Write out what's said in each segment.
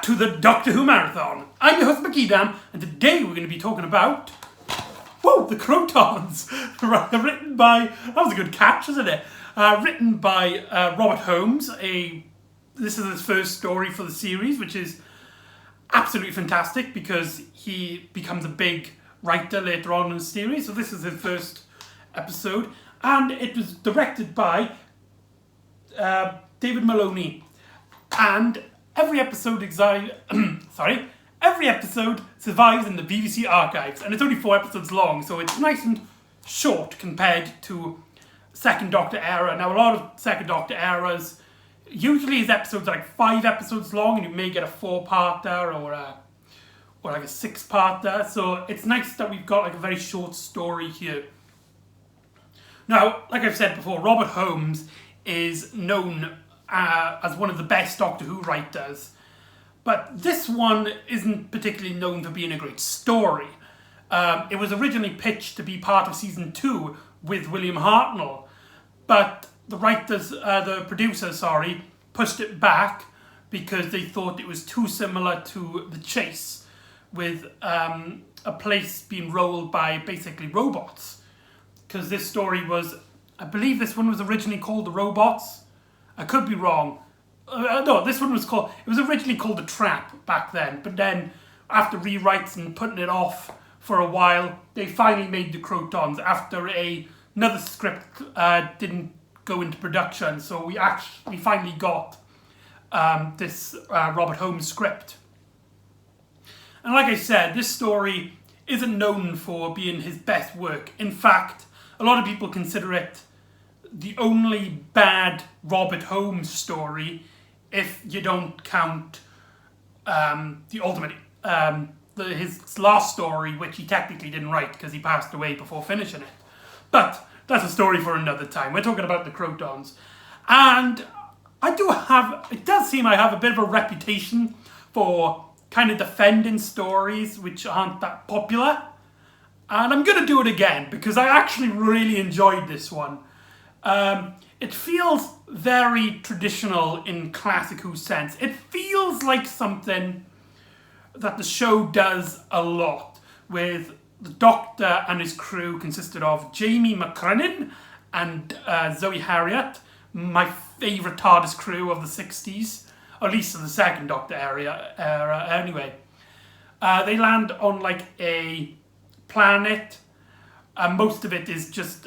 to the Doctor Who Marathon. I'm your host McEdam, and today we're going to be talking about the Krotons. Written by, that was a good catch, isn't it? Written by Robert Holmes. This is his first story for the series, which is absolutely fantastic because he becomes a big writer later on in the series. So this is his first episode, and it was directed by David Maloney. And every episode survives in the BBC archives, and it's only 4 episodes long, so it's nice and short compared to Second Doctor era. Now, a lot of Second Doctor eras, usually his episodes are like 5 episodes long, and you may get a 4-parter or like a 6-parter. So it's nice that we've got like a very short story here. Now, like I've said before, Robert Holmes is known as one of the best Doctor Who writers, but this one isn't particularly known for being a great story. It was originally pitched to be part of season 2 with William Hartnell, but the producers, pushed it back because they thought it was too similar to The Chase, with a place being ruled by basically robots. Because this story was, I believe this one was originally called The Robots. I could be wrong. No, this one was originally called The Trap back then, but then after rewrites and putting it off for a while, they finally made The Krotons after another script didn't go into production. So we finally got this Robert Holmes script. And like I said, this story isn't known for being his best work. In fact, a lot of people consider it the only bad Robert Holmes story, if you don't count his last story, which he technically didn't write because he passed away before finishing it. But that's a story for another time. We're talking about the Krotons. And it does seem I have a bit of a reputation for kind of defending stories which aren't that popular. And I'm going to do it again because I actually really enjoyed this one. It feels very traditional in classic Who sense. It feels like something that the show does a lot, with the Doctor and his crew consisted of Jamie McCrennan and Zoe Harriott, my favourite TARDIS crew of the 60s, or at least of the Second Doctor era anyway. They land on like a planet. Most of it is just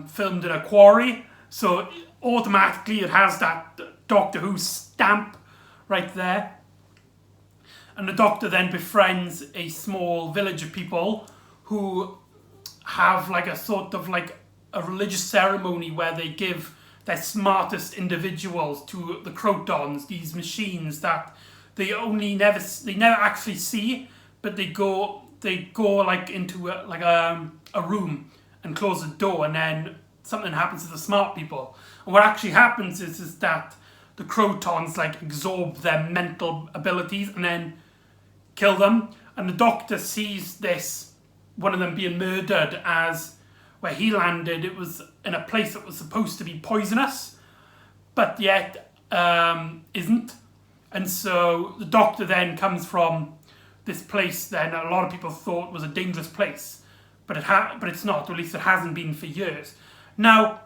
filmed in a quarry, so automatically it has that Doctor Who stamp right there. And the Doctor then befriends a small village of people who have like a sort of like a religious ceremony where they give their smartest individuals to the Krotons, these machines that they never actually see, but they go like into a room and close the door, and then something happens to the smart people. And what actually happens is that the Krotons like absorb their mental abilities and then kill them. And the Doctor sees this, one of them being murdered, as where he landed, it was in a place that was supposed to be poisonous, but yet isn't. And so the Doctor then comes from this place then a lot of people thought was a dangerous place, but it's not, or at least it hasn't been for years. Now,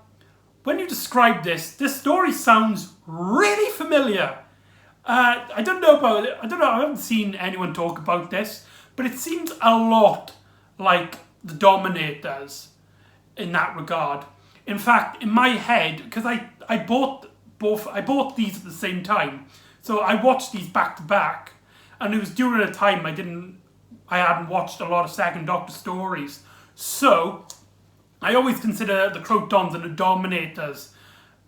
when you describe this story sounds really familiar. I don't know, I haven't seen anyone talk about this, but it seems a lot like The Dominators in that regard. In fact, in my head, because I bought these at the same time, so I watched these back to back, and it was during a time I hadn't watched a lot of Second Doctor stories. So I always consider the Krotons and the Dominators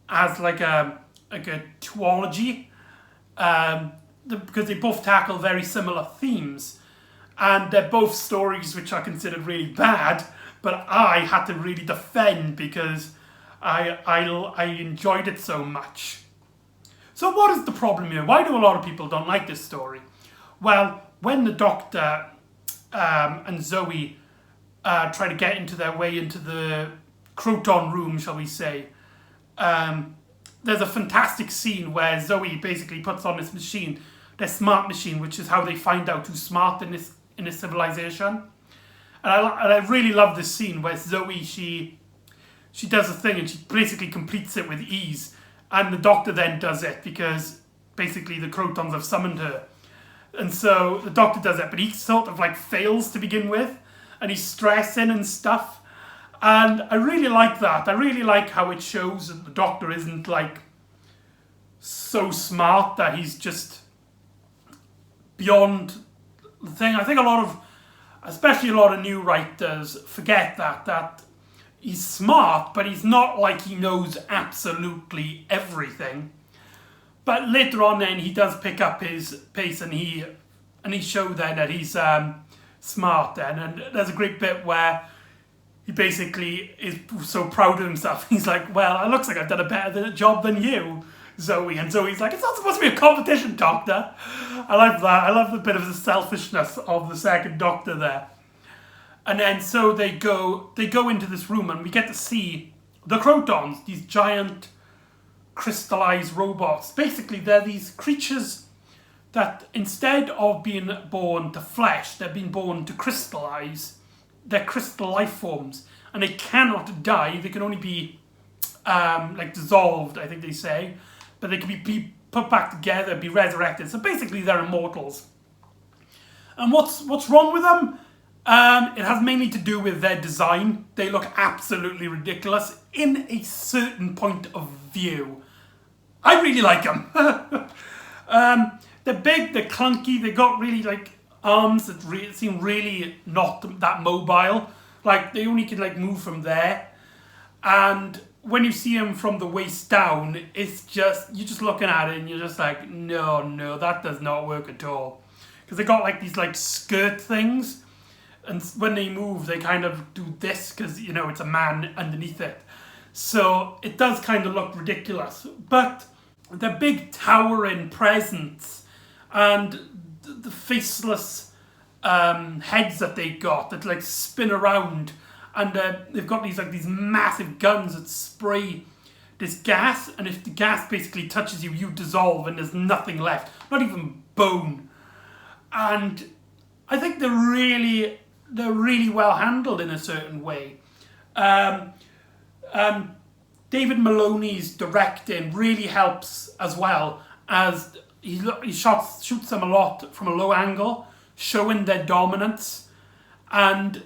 as like a duology, because they both tackle very similar themes, and they're both stories which are considered really bad, but I had to really defend because I enjoyed it so much. So what is the problem here? Why do a lot of people don't like this story? Well, when the Doctor and Zoe try to get into their way into the Kroton room, shall we say, there's a fantastic scene where Zoe basically puts on this machine their smart machine, which is how they find out who's smart in this civilization. And I really love this scene where Zoe, she does a thing and she basically completes it with ease. And the Doctor then does it because basically the Krotons have summoned her. And so the Doctor does it, but he sort of like fails to begin with. And he's stressing and stuff. And I really like that. I really like how it shows that the Doctor isn't like so smart that he's just beyond the thing. I think especially a lot of new writers forget that he's smart, but he's not like he knows absolutely everything. But later on then he does pick up his pace and he showed then that he's smart then. And there's a great bit where he basically is so proud of himself. He's like, well, it looks like I've done a better job than you, Zoe. And Zoe's like, it's not supposed to be a competition, Doctor. I like that. I love the bit of the selfishness of the second Doctor there. And then so they go into this room and we get to see the Krotons, these giant crystallized robots. Basically, they're these creatures that instead of being born to flesh, they're being born to crystallize. They're crystal life forms. And they cannot die. They can only be like dissolved, I think they say. But they can be put back together, be resurrected. So basically they're immortals. And what's wrong with them? It has mainly to do with their design. They look absolutely ridiculous in a certain point of view. I really like them. They're big, they're clunky, they got really like arms that seem really not that mobile. Like they only can like move from there. And when you see them from the waist down, it's just, you're just looking at it and you're just like, no, that does not work at all. Because they got like these like skirt things. And when they move, they kind of do this because, you know, it's a man underneath it. So it does kind of look ridiculous. But the big towering presence and the faceless heads that they got that like spin around. And they've got these massive guns that spray this gas. And if the gas basically touches you, you dissolve and there's nothing left. Not even bone. And I think they're really well handled in a certain way. David Maloney's directing really helps as well, as he shoots them a lot from a low angle, showing their dominance. And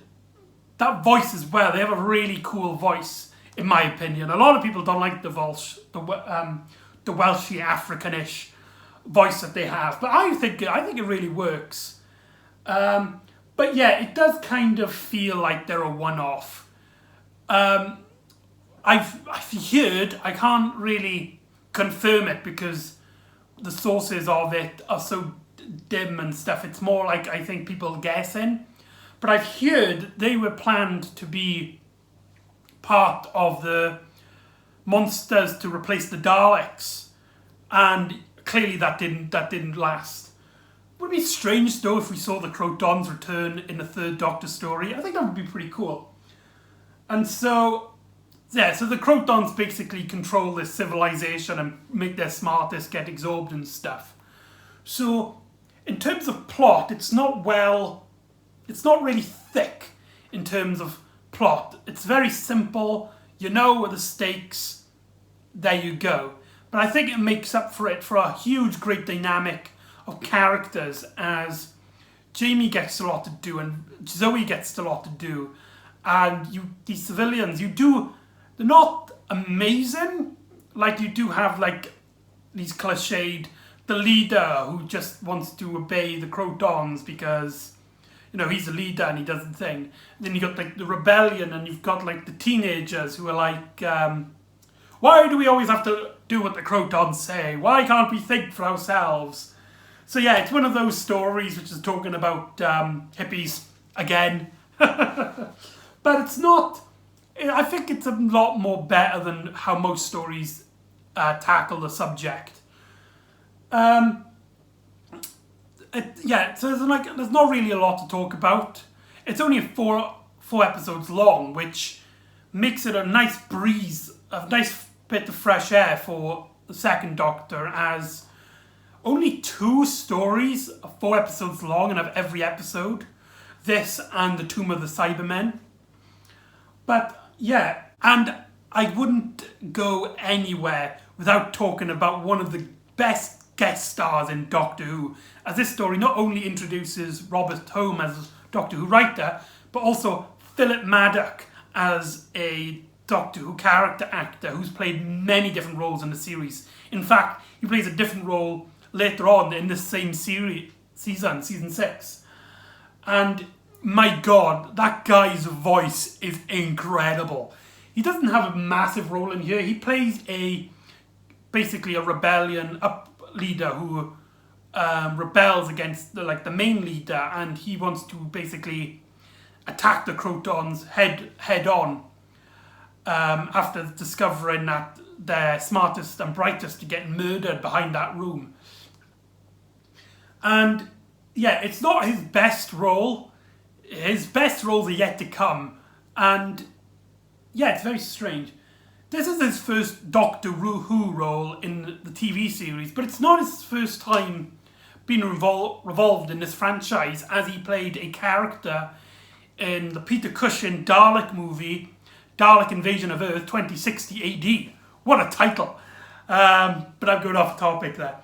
that voice as well, they have a really cool voice, in my opinion. A lot of people don't like the Welsh, the Welshy Africanish voice that they have, but I think it really works. But yeah, it does kind of feel like they're a one-off. I've heard, I can't really confirm it because the sources of it are so dim and stuff. It's more like, I think, people guessing. But I've heard they were planned to be part of the monsters to replace the Daleks. And clearly that didn't last. Would it be strange though if we saw the Krotons return in the third Doctor story? I think that would be pretty cool. And so, yeah, so the Krotons basically control this civilization and make their smartest get absorbed and stuff. So, in terms of plot, it's not really thick in terms of plot. It's very simple, you know the stakes, there you go. But I think it makes up for it for a huge, great dynamic of characters, as Jamie gets a lot to do and Zoe gets a lot to do, and these civilians, they're not amazing. Like you do have like these cliched, the leader who just wants to obey the Krotons because, you know, he's a leader and he does the thing. And then you got like the rebellion, and you've got like the teenagers who are like, why do we always have to do what the Krotons say? Why can't we think for ourselves? So yeah, it's one of those stories which is talking about hippies again. But it's not, I think it's a lot more better than how most stories tackle the subject. So there's not really a lot to talk about. It's only four episodes long, which makes it a nice breeze, a nice bit of fresh air for the second Doctor, as only 2 stories, 4 episodes long, and of every episode. This and The Tomb of the Cybermen. But yeah, and I wouldn't go anywhere without talking about one of the best guest stars in Doctor Who, as this story not only introduces Robert Holmes as Doctor Who writer, but also Philip Maddock as a Doctor Who character actor who's played many different roles in the series. In fact, he plays a different role later on in the same season 6. And my god, that guy's voice is incredible. He doesn't have a massive role in here. He plays basically a rebellion leader who rebels against the main leader, and he wants to basically attack the Krotons head on after discovering that their smartest and brightest are getting murdered behind that room. And yeah, it's not his best role. His best roles are yet to come. And yeah, it's very strange. This is his first Doctor Who role in the TV series, but it's not his first time being involved in this franchise, as he played a character in the Peter Cushing Dalek movie, Dalek Invasion of Earth 2060 AD. What a title! But I'm going off topic there.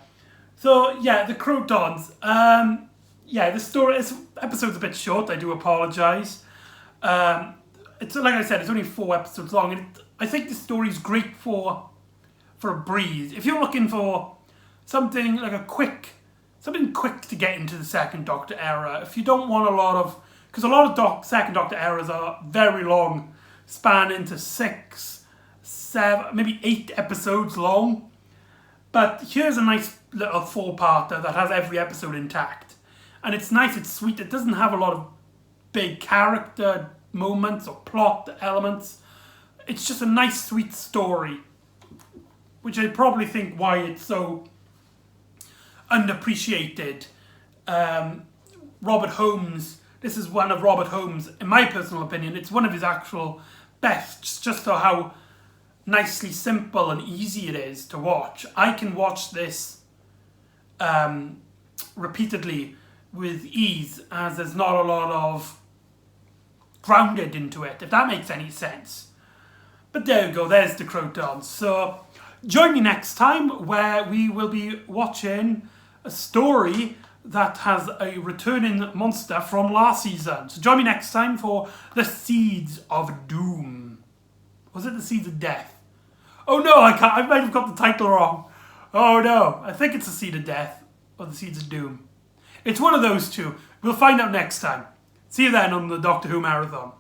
So yeah, the Krotons. Yeah, this episode's a bit short. I do apologise. It's like I said, it's only 4 episodes long, and I think the story's great for a breeze. If you're looking for something like something quick to get into the Second Doctor era, if you don't want because a lot of Second Doctor eras are very long, span into 6, 7, maybe 8 episodes long. But here's a nice little 4-parter that has every episode intact. And it's nice, it's sweet, it doesn't have a lot of big character moments or plot elements. It's just a nice, sweet story, which I probably think why it's so underappreciated. Robert Holmes, this is one of Robert Holmes, in my personal opinion, it's one of his actual best, just for how nicely simple and easy it is to watch. I can watch this repeatedly with ease, as there's not a lot of grounded into it, if that makes any sense. But there we go, there's the Krotons. So join me next time where we will be watching a story that has a returning monster from last season. So join me next time for The Seeds of Doom. Was it The Seeds of Death? Oh no, I might have got the title wrong. Oh no, I think it's The Seed of Death or The Seeds of Doom. It's one of those two. We'll find out next time. See you then on the Doctor Who Marathon.